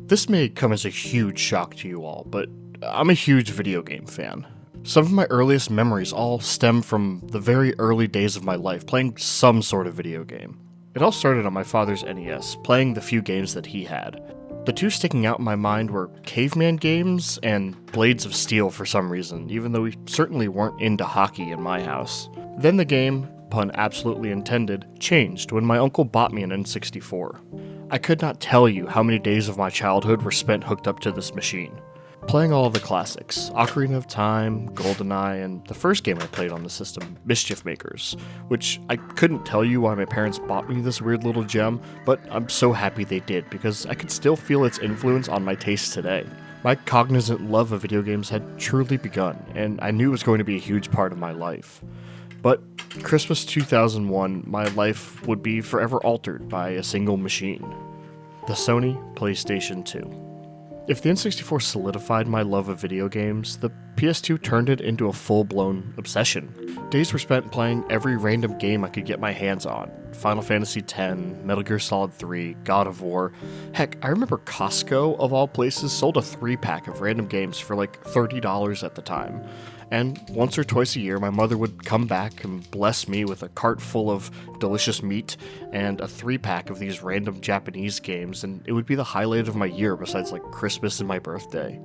This may come as a huge shock to you all, but I'm a huge video game fan. Some of my earliest memories all stem from the very early days of my life playing some sort of video game. It all started on my father's NES, playing the few games that he had. The two sticking out in my mind were Caveman games and Blades of Steel for some reason, even though we certainly weren't into hockey in my house. Then the game, pun absolutely intended, changed when my uncle bought me an N64. I could not tell you how many days of my childhood were spent hooked up to this machine. Playing all of the classics, Ocarina of Time, GoldenEye, and the first game I played on the system, Mischief Makers, which I couldn't tell you why my parents bought me this weird little gem, but I'm so happy they did because I could still feel its influence on my tastes today. My cognizant love of video games had truly begun, and I knew it was going to be a huge part of my life. But Christmas 2001, my life would be forever altered by a single machine. The Sony PlayStation 2. If the N64 solidified my love of video games, the PS2 turned it into a full-blown obsession. Days were spent playing every random game I could get my hands on. Final Fantasy X, Metal Gear Solid 3, God of War. Heck, I remember Costco, of all places, sold a 3-pack of random games for like $30 at the time. And once or twice a year, my mother would come back and bless me with a cart full of delicious meat and a 3-pack of these random Japanese games, and it would be the highlight of my year besides like Christmas and my birthday.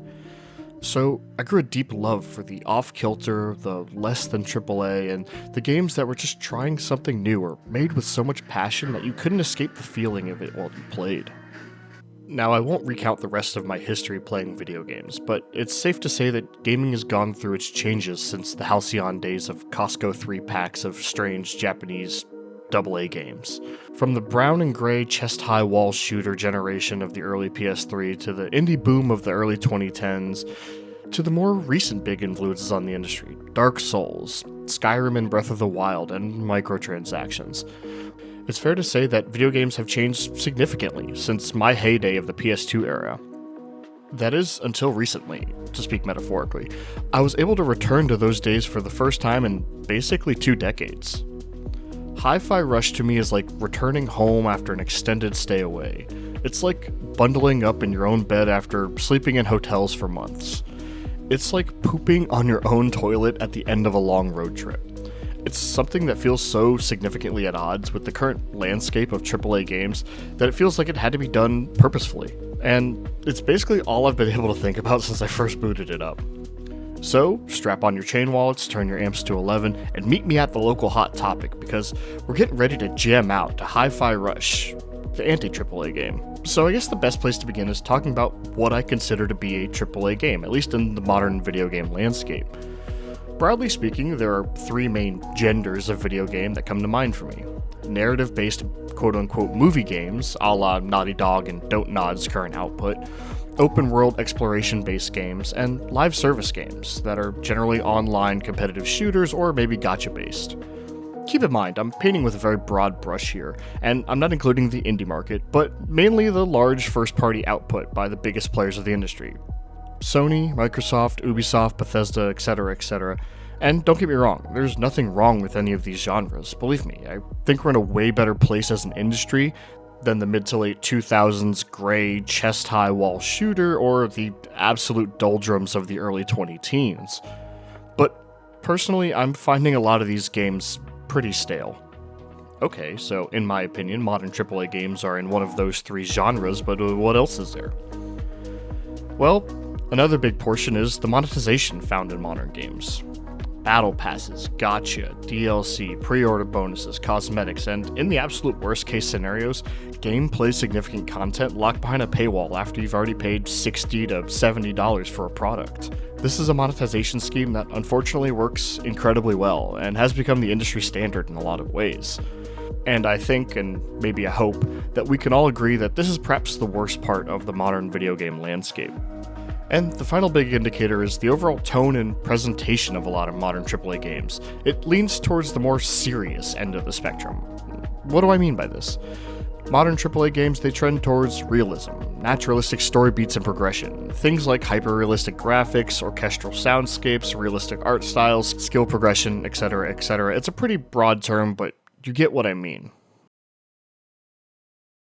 So I grew a deep love for the off-kilter, the less than AAA, and the games that were just trying something new or made with so much passion that you couldn't escape the feeling of it while you played. Now, I won't recount the rest of my history playing video games, but it's safe to say that gaming has gone through its changes since the halcyon days of Costco 3-packs of strange Japanese AA games. From the brown and gray chest-high wall shooter generation of the early PS3 to the indie boom of the early 2010s, to the more recent big influences on the industry, Dark Souls, Skyrim and Breath of the Wild, and microtransactions. It's fair to say that video games have changed significantly since my heyday of the PS2 era. That is, until recently, to speak metaphorically. I was able to return to those days for the first time in basically 2 decades. Hifirush to me is like returning home after an extended stay away. It's like bundling up in your own bed after sleeping in hotels for months. It's like pooping on your own toilet at the end of a long road trip. It's something that feels so significantly at odds with the current landscape of AAA games that it feels like it had to be done purposefully. And it's basically all I've been able to think about since I first booted it up. So, strap on your chain wallets, turn your amps to 11, and meet me at the local Hot Topic because we're getting ready to jam out to Hifirush, the anti-AAA game. So I guess the best place to begin is talking about what I consider to be a AAA game, at least in the modern video game landscape. Broadly speaking, there are 3 main genders of video game that come to mind for me. Narrative-based quote-unquote movie games, a la Naughty Dog and Don't Nod's current output, open-world exploration-based games, and live service games that are generally online competitive shooters or maybe gacha-based. Keep in mind, I'm painting with a very broad brush here, and I'm not including the indie market, but mainly the large first-party output by the biggest players of the industry. Sony, Microsoft, Ubisoft, Bethesda, etc. And don't get me wrong, there's nothing wrong with any of these genres, believe me. I think we're in a way better place as an industry than the mid to late 2000s gray chest-high wall shooter or the absolute doldrums of the early 2010s. But personally, I'm finding a lot of these games pretty stale. Okay, so in my opinion, modern AAA games are in one of those 3 genres, but what else is there? Well, another big portion is the monetization found in modern games. Battle passes, gacha, DLC, pre-order bonuses, cosmetics, and in the absolute worst case scenarios, gameplay significant content locked behind a paywall after you've already paid $60 to $70 for a product. This is a monetization scheme that unfortunately works incredibly well and has become the industry standard in a lot of ways. And I think, and maybe I hope, that we can all agree that this is perhaps the worst part of the modern video game landscape. And the final big indicator is the overall tone and presentation of a lot of modern AAA games. It leans towards the more serious end of the spectrum. What do I mean by this? Modern AAA games, they trend towards realism, naturalistic story beats and progression, things like hyper-realistic graphics, orchestral soundscapes, realistic art styles, skill progression, etc. It's a pretty broad term, but you get what I mean.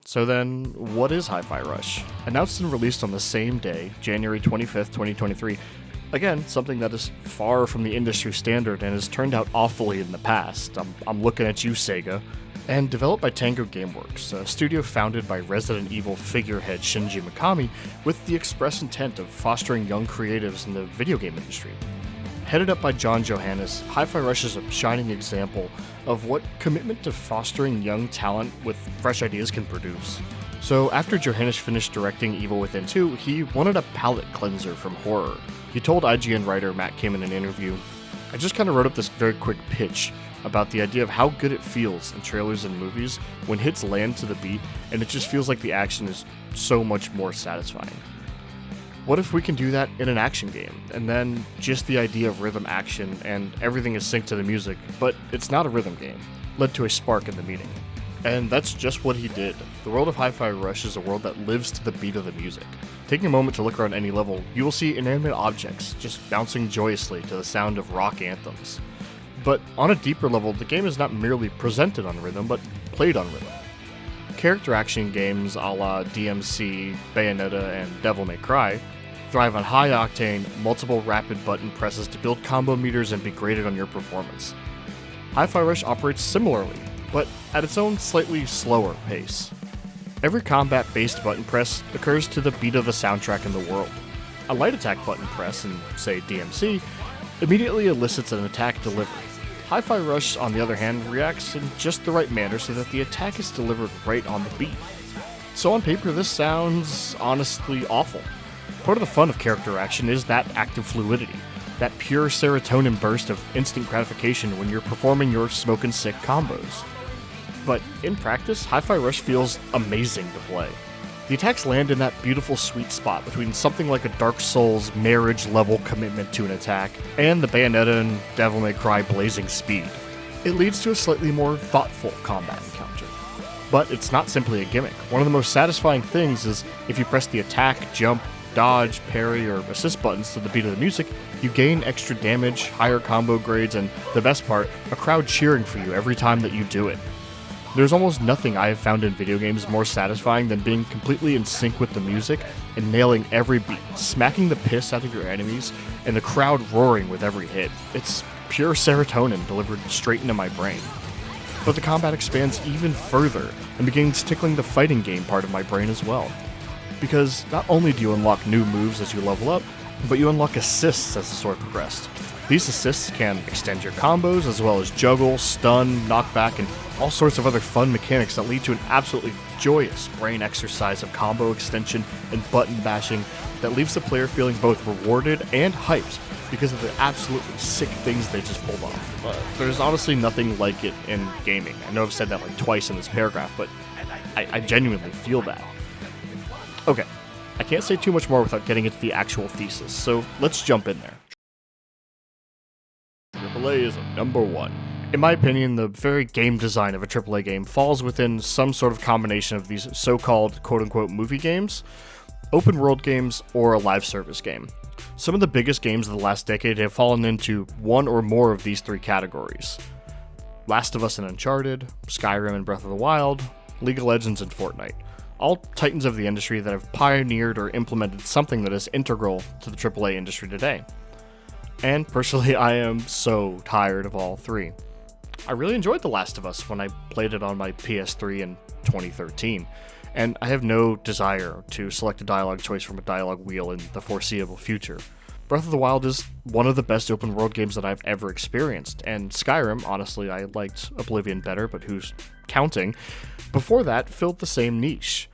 So then, what is hifirush? Announced and released on the same day, January 25th, 2023. Again, something that is far from the industry standard and has turned out awfully in the past. I'm looking at you, Sega. And developed by Tango Gameworks, a studio founded by Resident Evil figurehead Shinji Mikami with the express intent of fostering young creatives in the video game industry. Headed up by John Johannes, hifirush is a shining example of what commitment to fostering young talent with fresh ideas can produce. So after Johannes finished directing Evil Within 2, he wanted a palate cleanser from horror. He told IGN writer Matt Kim in an interview, "I just kind of wrote up this very quick pitch about the idea of how good it feels in trailers and movies when hits land to the beat and it just feels like the action is so much more satisfying. What if we can do that in an action game, and then just the idea of rhythm action and everything is synced to the music, but it's not a rhythm game," led to a spark in the meeting. And that's just what he did. The world of hifirush is a world that lives to the beat of the music. Taking a moment to look around any level, you will see inanimate objects just bouncing joyously to the sound of rock anthems. But on a deeper level, the game is not merely presented on rhythm, but played on rhythm. Character action games a la DMC, Bayonetta, and Devil May Cry thrive on high-octane, multiple rapid button presses to build combo meters and be graded on your performance. hifirush operates similarly, but at its own slightly slower pace. Every combat-based button press occurs to the beat of the soundtrack in the world. A light attack button press in, say, DMC, immediately elicits an attack delivery. hifirush, on the other hand, reacts in just the right manner so that the attack is delivered right on the beat. So on paper, this sounds honestly awful. Part of the fun of character action is that active fluidity, that pure serotonin burst of instant gratification when you're performing your smokin' sick combos. But in practice, hifirush feels amazing to play. The attacks land in that beautiful sweet spot between something like a Dark Souls marriage-level commitment to an attack and the Bayonetta and Devil May Cry blazing speed. It leads to a slightly more thoughtful combat encounter. But it's not simply a gimmick. One of the most satisfying things is if you press the attack, jump, dodge, parry, or assist buttons to the beat of the music, you gain extra damage, higher combo grades, and the best part, a crowd cheering for you every time that you do it. There's almost nothing I have found in video games more satisfying than being completely in sync with the music and nailing every beat, smacking the piss out of your enemies, and the crowd roaring with every hit. It's pure serotonin delivered straight into my brain. But the combat expands even further and begins tickling the fighting game part of my brain as well. Because not only do you unlock new moves as you level up, but you unlock assists as the story progressed. These assists can extend your combos as well as juggle, stun, knockback, and all sorts of other fun mechanics that lead to an absolutely joyous brain exercise of combo extension and button bashing that leaves the player feeling both rewarded and hyped because of the absolutely sick things they just pulled off. There's honestly nothing like it in gaming. I know I've said that like twice in this paragraph, but I genuinely feel that. Okay, I can't say too much more without getting into the actual thesis, so let's jump in there. AAA is number one. In my opinion, the very game design of a AAA game falls within some sort of combination of these so-called quote-unquote movie games, open world games, or a live service game. Some of the biggest games of the last decade have fallen into one or more of these three categories. Last of Us and Uncharted, Skyrim and Breath of the Wild, League of Legends and Fortnite. All titans of the industry that have pioneered or implemented something that is integral to the AAA industry today. And personally, I am so tired of all three. I really enjoyed The Last of Us when I played it on my PS3 in 2013, and I have no desire to select a dialogue choice from a dialogue wheel in the foreseeable future. Breath of the Wild is one of the best open world games that I've ever experienced, and Skyrim, honestly, I liked Oblivion better, but who's counting, before that filled the same niche.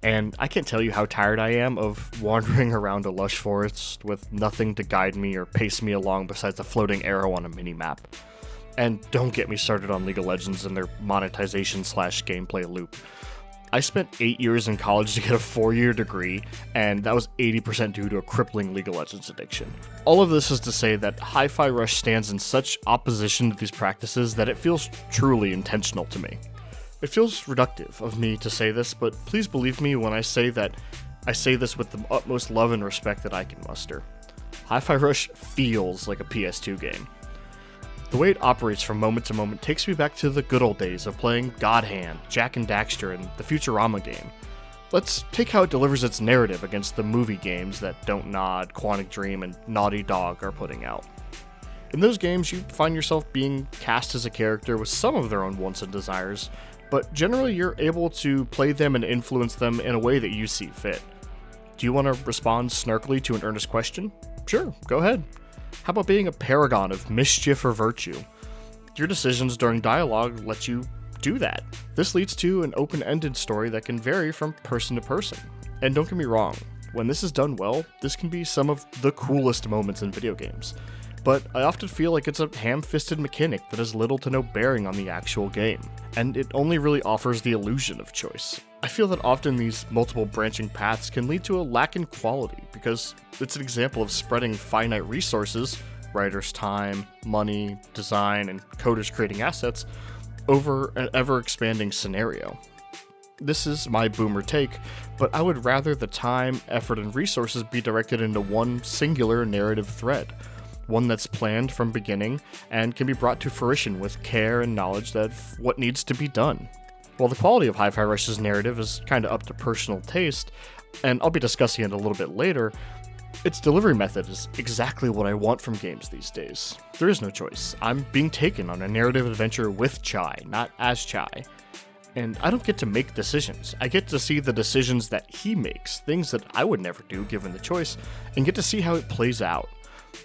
And I can't tell you how tired I am of wandering around a lush forest with nothing to guide me or pace me along besides a floating arrow on a minimap. And don't get me started on League of Legends and their monetization/gameplay loop. I spent 8 years in college to get a 4-year degree, and that was 80% due to a crippling League of Legends addiction. All of this is to say that hifirush stands in such opposition to these practices that it feels truly intentional to me. It feels reductive of me to say this, but please believe me when I say that I say this with the utmost love and respect that I can muster. hifirush feels like a PS2 game. The way it operates from moment to moment takes me back to the good old days of playing God Hand, Jak and Daxter, and the Futurama game. Let's take how it delivers its narrative against the movie games that Don't Nod, Quantic Dream, and Naughty Dog are putting out. In those games, you find yourself being cast as a character with some of their own wants and desires, but generally you're able to play them and influence them in a way that you see fit. Do you want to respond snarkily to an earnest question? Sure, go ahead. How about being a paragon of mischief or virtue? Your decisions during dialogue let you do that. This leads to an open-ended story that can vary from person to person. And don't get me wrong, when this is done well, this can be some of the coolest moments in video games. But I often feel like it's a ham-fisted mechanic that has little to no bearing on the actual game, and it only really offers the illusion of choice. I feel that often these multiple branching paths can lead to a lack in quality, because it's an example of spreading finite resources, writers' time, money, design, and coders creating assets, over an ever-expanding scenario. This is my boomer take, but I would rather the time, effort, and resources be directed into one singular narrative thread, one that's planned from beginning and can be brought to fruition with care and knowledge of what needs to be done. While the quality of Hifirush's narrative is kinda up to personal taste, and I'll be discussing it a little bit later, its delivery method is exactly what I want from games these days. There is no choice. I'm being taken on a narrative adventure with Chai, not as Chai. And I don't get to make decisions. I get to see the decisions that he makes, things that I would never do given the choice, and get to see how it plays out.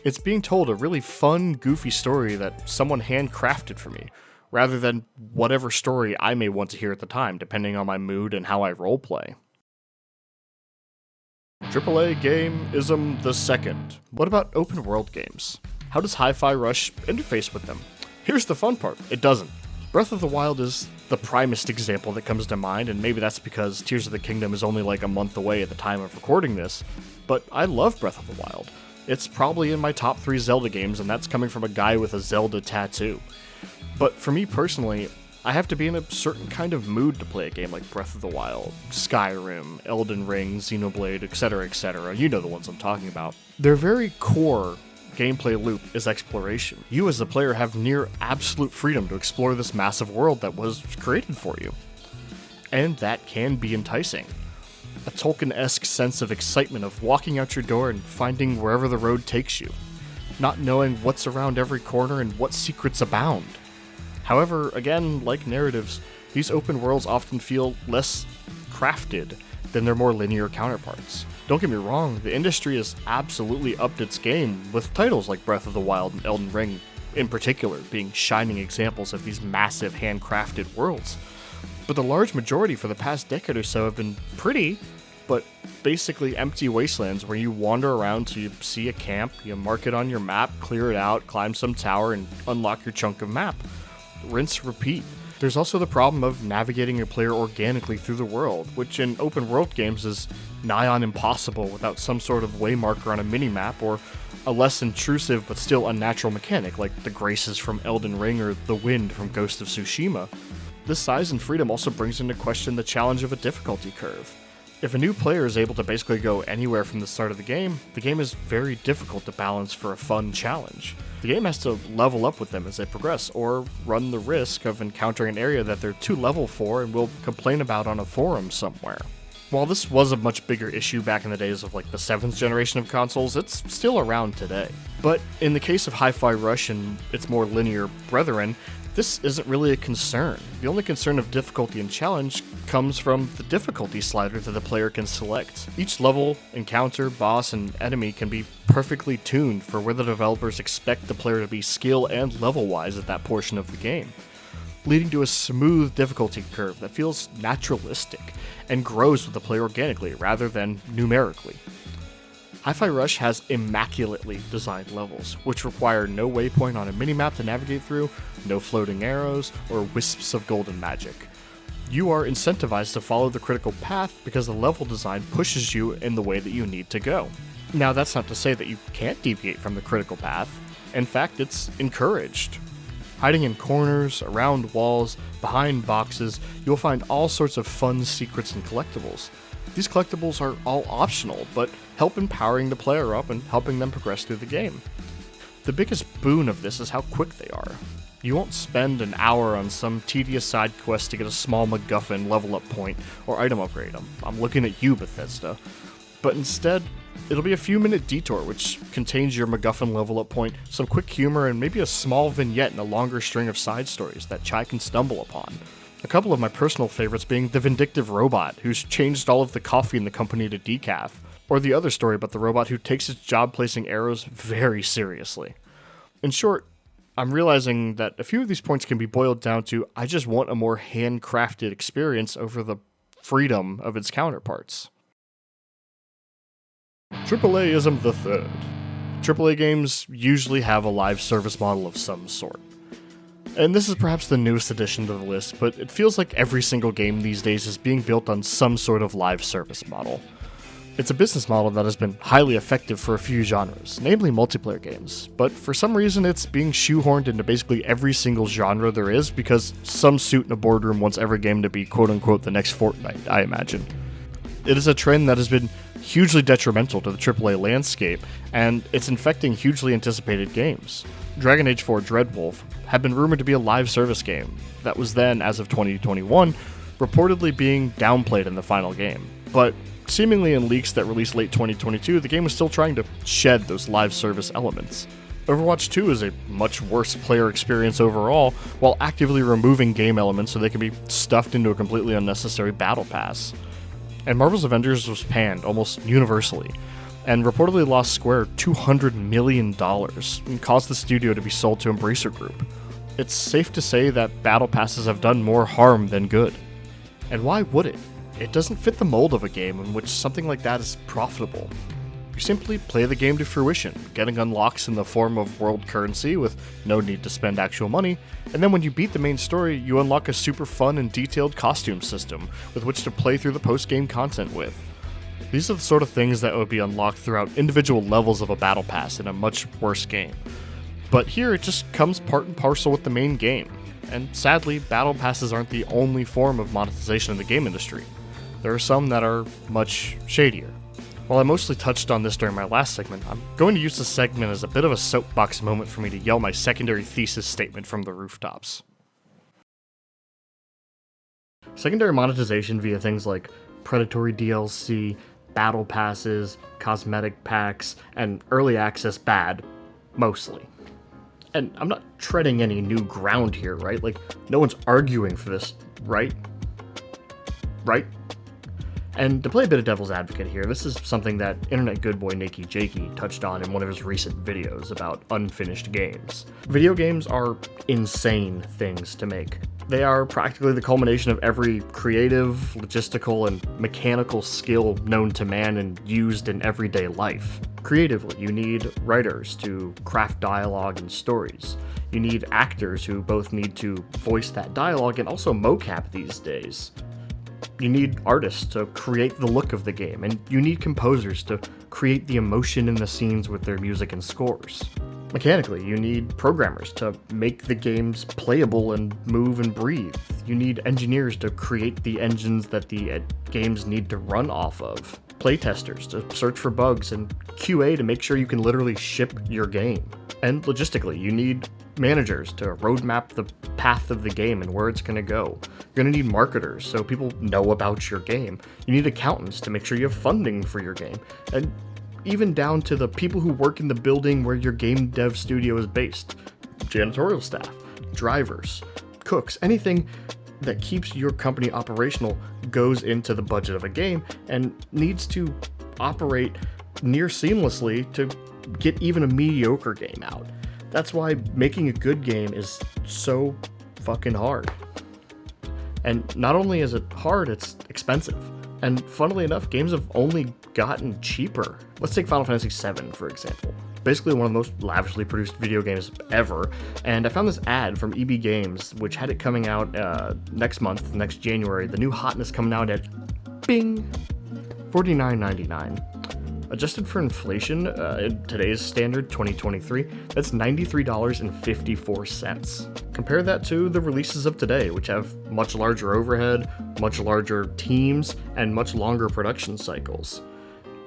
It's being told a really fun, goofy story that someone handcrafted for me, rather than whatever story I may want to hear at the time, depending on my mood and how I roleplay. AAA Game-ism the second. What about open world games? How does Hifirush interface with them? Here's the fun part, it doesn't. Breath of the Wild is the primest example that comes to mind, and maybe that's because Tears of the Kingdom is only like a month away at the time of recording this, but I love Breath of the Wild. It's probably in my top 3 Zelda games, and that's coming from a guy with a Zelda tattoo. But for me personally, I have to be in a certain kind of mood to play a game like Breath of the Wild, Skyrim, Elden Ring, Xenoblade, etc., you know the ones I'm talking about. Their very core gameplay loop is exploration. You as the player have near absolute freedom to explore this massive world that was created for you. And that can be enticing. A Tolkien-esque sense of excitement of walking out your door and finding wherever the road takes you, not knowing what's around every corner and what secrets abound. However, again, like narratives, these open worlds often feel less crafted than their more linear counterparts. Don't get me wrong, the industry has absolutely upped its game, with titles like Breath of the Wild and Elden Ring in particular being shining examples of these massive handcrafted worlds. But the large majority for the past decade or so have been pretty, but basically empty wastelands where you wander around till you see a camp, you mark it on your map, clear it out, climb some tower, and unlock your chunk of map. Rinse, repeat. There's also the problem of navigating your player organically through the world, which in open world games is nigh on impossible without some sort of waymarker on a minimap or a less intrusive but still unnatural mechanic like the Graces from Elden Ring or the Wind from Ghost of Tsushima. This size and freedom also brings into question the challenge of a difficulty curve. If a new player is able to basically go anywhere from the start of the game is very difficult to balance for a fun challenge. The game has to level up with them as they progress, or run the risk of encountering an area that they're too level for and will complain about on a forum somewhere. While this was a much bigger issue back in the days of like the 7th generation of consoles, it's still around today. But in the case of Hifirush and its more linear brethren, this isn't really a concern. The only concern of difficulty and challenge comes from the difficulty slider that the player can select. Each level, encounter, boss, and enemy can be perfectly tuned for where the developers expect the player to be skill and level-wise at that portion of the game, leading to a smooth difficulty curve that feels naturalistic and grows with the player organically rather than numerically. Hifirush has immaculately designed levels, which require no waypoint on a minimap to navigate through, no floating arrows, or wisps of golden magic. You are incentivized to follow the critical path because the level design pushes you in the way that you need to go. Now, that's not to say that you can't deviate from the critical path. In fact, it's encouraged. Hiding in corners, around walls, behind boxes, you'll find all sorts of fun secrets and collectibles. These collectibles are all optional, but help empowering the player up and helping them progress through the game. The biggest boon of this is how quick they are. You won't spend an hour on some tedious side quest to get a small MacGuffin level up point or item upgrade. I'm looking at you, Bethesda. But instead, it'll be a few minute detour which contains your MacGuffin level up point, some quick humor, and maybe a small vignette in a longer string of side stories that Chai can stumble upon. A couple of my personal favorites being the vindictive robot who's changed all of the coffee in the company to decaf, or the other story about the robot who takes its job placing arrows very seriously. In short, I'm realizing that a few of these points can be boiled down to I just want a more handcrafted experience over the freedom of its counterparts. AAA-ism the third. AAA games usually have a live service model of some sort. And this is perhaps the newest addition to the list, but it feels like every single game these days is being built on some sort of live service model. It's a business model that has been highly effective for a few genres, namely multiplayer games, but for some reason it's being shoehorned into basically every single genre there is because some suit in a boardroom wants every game to be quote-unquote the next Fortnite, I imagine. It is a trend that has been hugely detrimental to the AAA landscape, and it's infecting hugely anticipated games. Dragon Age 4 Dreadwolf had been rumored to be a live service game that was then, as of 2021, reportedly being downplayed in the final game, but seemingly in leaks that released late 2022, the game was still trying to shed those live service elements. Overwatch 2 is a much worse player experience overall, while actively removing game elements so they can be stuffed into a completely unnecessary battle pass. And Marvel's Avengers was panned almost universally, and reportedly lost Square $200 million and caused the studio to be sold to Embracer Group. It's safe to say that battle passes have done more harm than good. And why would it? It doesn't fit the mold of a game in which something like that is profitable. You simply play the game to fruition, getting unlocks in the form of world currency with no need to spend actual money, and then when you beat the main story, you unlock a super fun and detailed costume system with which to play through the post-game content with. These are the sort of things that would be unlocked throughout individual levels of a battle pass in a much worse game. But here it just comes part and parcel with the main game, and sadly, battle passes aren't the only form of monetization in the game industry. There are some that are much shadier. While I mostly touched on this during my last segment, I'm going to use this segment as a bit of a soapbox moment for me to yell my secondary thesis statement from the rooftops. Secondary monetization via things like predatory DLC, battle passes, cosmetic packs, and early access bad, mostly. And I'm not treading any new ground here, right? Like, no one's arguing for this, right? Right? And to play a bit of devil's advocate here, this is something that internet good boy Nakey Jakey touched on in one of his recent videos about unfinished games. Video games are insane things to make. They are practically the culmination of every creative, logistical, and mechanical skill known to man and used in everyday life. Creatively, you need writers to craft dialogue and stories. You need actors who both need to voice that dialogue and also mocap these days. You need artists to create the look of the game, and you need composers to create the emotion in the scenes with their music and scores. Mechanically, you need programmers to make the games playable and move and breathe. You need engineers to create the engines that the games need to run off of. Playtesters to search for bugs, and QA to make sure you can literally ship your game. And logistically, you need managers to roadmap the path of the game and where it's going to go. You're going to need marketers so people know about your game. You need accountants to make sure you have funding for your game. And even down to the people who work in the building where your game dev studio is based. Janitorial staff, drivers, cooks, anything that keeps your company operational goes into the budget of a game and needs to operate near seamlessly to get even a mediocre game out. That's why making a good game is so fucking hard. And not only is it hard, it's expensive. And funnily enough, games have only gotten cheaper. Let's take Final Fantasy VII, for example. Basically one of the most lavishly produced video games ever, and I found this ad from EB Games, which had it coming out next month, next January, the new hotness coming out at, bing, $49.99. Adjusted for inflation, in today's standard 2023, that's $93.54. Compare that to the releases of today, which have much larger overhead, much larger teams, and much longer production cycles.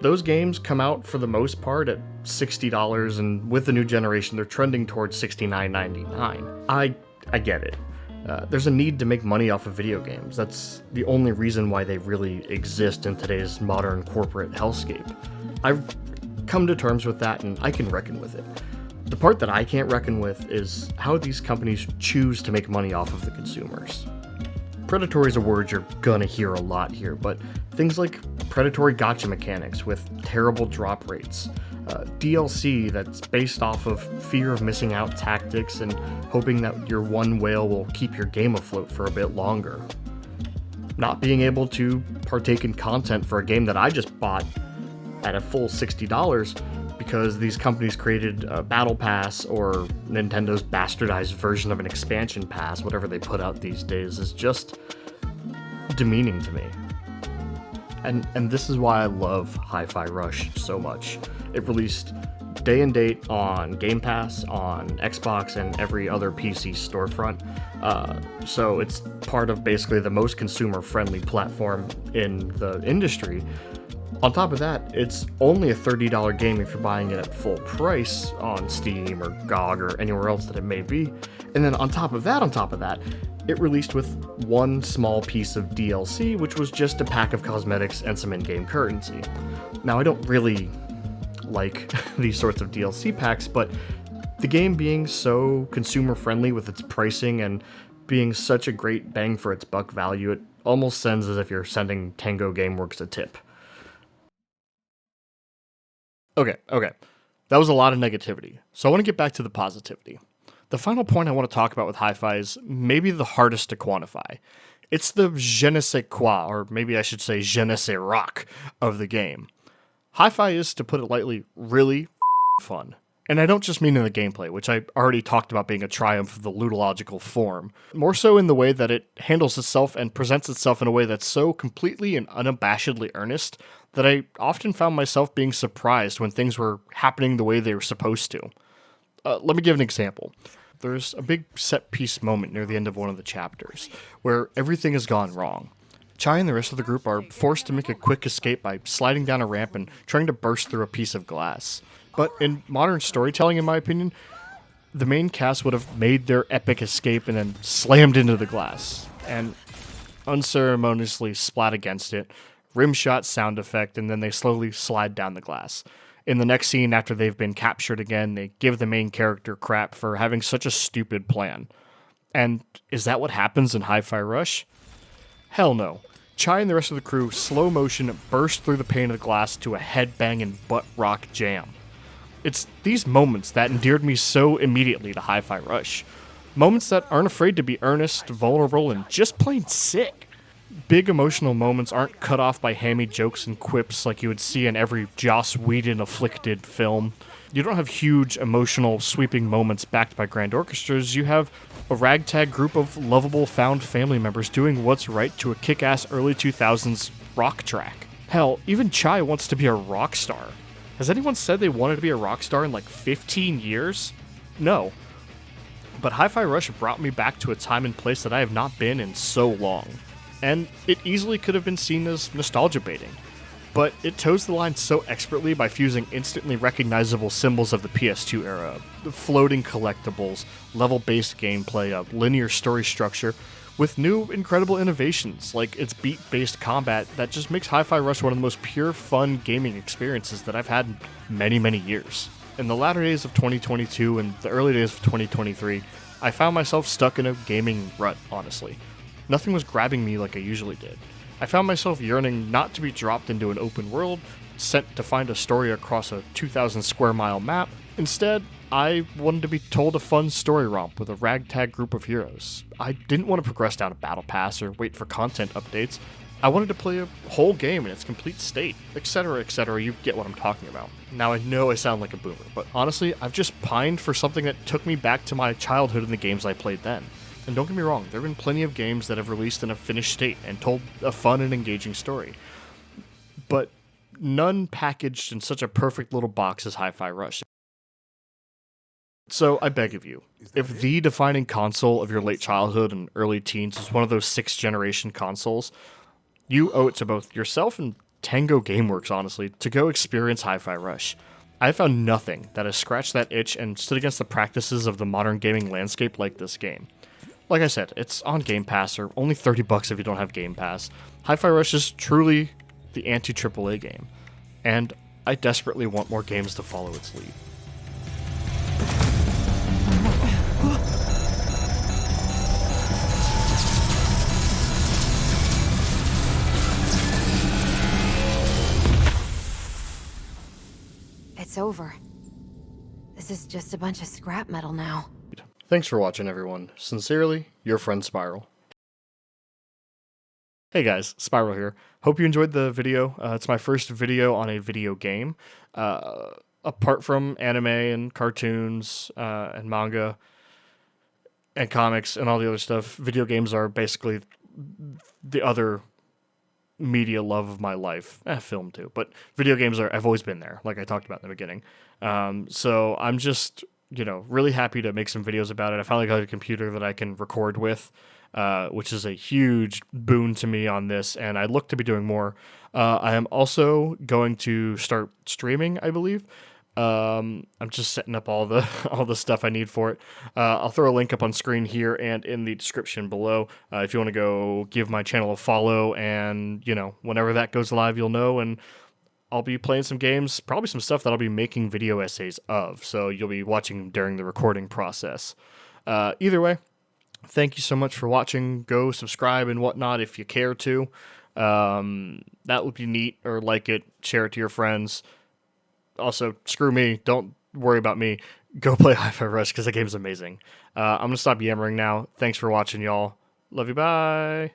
Those games come out for the most part at $60, and with the new generation, they're trending towards $69.99. I get it. There's a need to make money off of video games. That's the only reason why they really exist in today's modern corporate hellscape. I've come to terms with that, and I can reckon with it. The part that I can't reckon with is how these companies choose to make money off of the consumers. Predatory is a word you're gonna hear a lot here, but things like predatory gacha mechanics with terrible drop rates, DLC that's based off of fear of missing out tactics and hoping that your one whale will keep your game afloat for a bit longer. Not being able to partake in content for a game that I just bought at a full $60 because these companies created a battle pass or Nintendo's bastardized version of an expansion pass, whatever they put out these days, is just demeaning to me. And this is why I love hifirush so much. It released day and date on Game Pass, on Xbox, and every other PC storefront. So it's part of basically the most consumer-friendly platform in the industry. On top of that, it's only a $30 game if you're buying it at full price on Steam or GOG or anywhere else that it may be. And then on top of that, it released with one small piece of DLC, which was just a pack of cosmetics and some in-game currency. Now, I don't really like these sorts of DLC packs, but the game being so consumer-friendly with its pricing and being such a great bang for its buck value, it almost sends as if you're sending Tango Gameworks a tip. Okay. That was a lot of negativity, so I want to get back to the positivity. The final point I want to talk about with hi-fi is maybe the hardest to quantify. It's the je ne sais quoi, or maybe I should say je ne sais rock, of the game. Hi-fi is, to put it lightly, really fun. And I don't just mean in the gameplay, which I already talked about being a triumph of the ludological form. More so in the way that it handles itself and presents itself in a way that's so completely and unabashedly earnest that I often found myself being surprised when things were happening the way they were supposed to. Let me give an example. There's a big set-piece moment near the end of one of the chapters, where everything has gone wrong. Chai and the rest of the group are forced to make a quick escape by sliding down a ramp and trying to burst through a piece of glass. But in modern storytelling, in my opinion, the main cast would have made their epic escape and then slammed into the glass, and unceremoniously splat against it, rimshot sound effect, and then they slowly slide down the glass. In the next scene, after they've been captured again, they give the main character crap for having such a stupid plan. And is that what happens in hifirush? Hell no. Chai and the rest of the crew slow motion burst through the pane of the glass to a headbanging butt rock jam. It's these moments that endeared me so immediately to hifirush. Moments that aren't afraid to be earnest, vulnerable, and just plain sick. Big emotional moments aren't cut off by hammy jokes and quips like you would see in every Joss Whedon-afflicted film. You don't have huge, emotional, sweeping moments backed by grand orchestras. You have a ragtag group of lovable found family members doing what's right to a kick-ass early 2000s rock track. Hell, even Chai wants to be a rock star. Has anyone said they wanted to be a rock star in like 15 years? No. But hifirush brought me back to a time and place that I have not been in so long. And it easily could have been seen as nostalgia baiting, but it toes the line so expertly by fusing instantly recognizable symbols of the PS2 era, the floating collectibles, level-based gameplay, a linear story structure, with new incredible innovations like its beat-based combat that just makes hifirush one of the most pure fun gaming experiences that I've had in many, many years. In the latter days of 2022 and the early days of 2023, I found myself stuck in a gaming rut, honestly. Nothing was grabbing me like I usually did. I found myself yearning not to be dropped into an open world, sent to find a story across a 2,000 square mile map. Instead, I wanted to be told a fun story romp with a ragtag group of heroes. I didn't want to progress down a battle pass or wait for content updates. I wanted to play a whole game in its complete state, etc., etc. You get what I'm talking about. Now, I know I sound like a boomer, but honestly, I've just pined for something that took me back to my childhood and the games I played then. And don't get me wrong, there have been plenty of games that have released in a finished state and told a fun and engaging story. But none packaged in such a perfect little box as hifirush. So I beg of you, if the defining console of your late childhood and early teens is one of those 6th generation consoles, you owe it to both yourself and Tango Gameworks, honestly, to go experience Hifirush. I found nothing that has scratched that itch and stood against the practices of the modern gaming landscape like this game. Like I said, it's on Game Pass, or only $30 if you don't have Game Pass. Hifirush is truly the anti-AAA game, and I desperately want more games to follow its lead. It's over. This is just a bunch of scrap metal now. Thanks for watching, everyone. Sincerely, your friend Spiral. Hey guys, Spiral here. Hope you enjoyed the video. It's my first video on a video game. Apart from anime and cartoons and manga and comics and all the other stuff, video games are basically the other media love of my life. Film too, but video games I've always been there, like I talked about in the beginning. So I'm just, really happy to make some videos about it. I finally got a computer that I can record with, which is a huge boon to me on this, and I look to be doing more. I am also going to start streaming, I believe. I'm just setting up all the stuff I need for it. I'll throw a link up on screen here and in the description below if you want to go give my channel a follow, and whenever that goes live, you'll know. And I'll be playing some games, probably some stuff that I'll be making video essays of, so you'll be watching during the recording process. Either way, thank you so much for watching. Go subscribe and whatnot if you care to. That would be neat, or like it, share it to your friends. Also, screw me. Don't worry about me. Go play Hifirush because that game's amazing. I'm going to stop yammering now. Thanks for watching, y'all. Love you. Bye.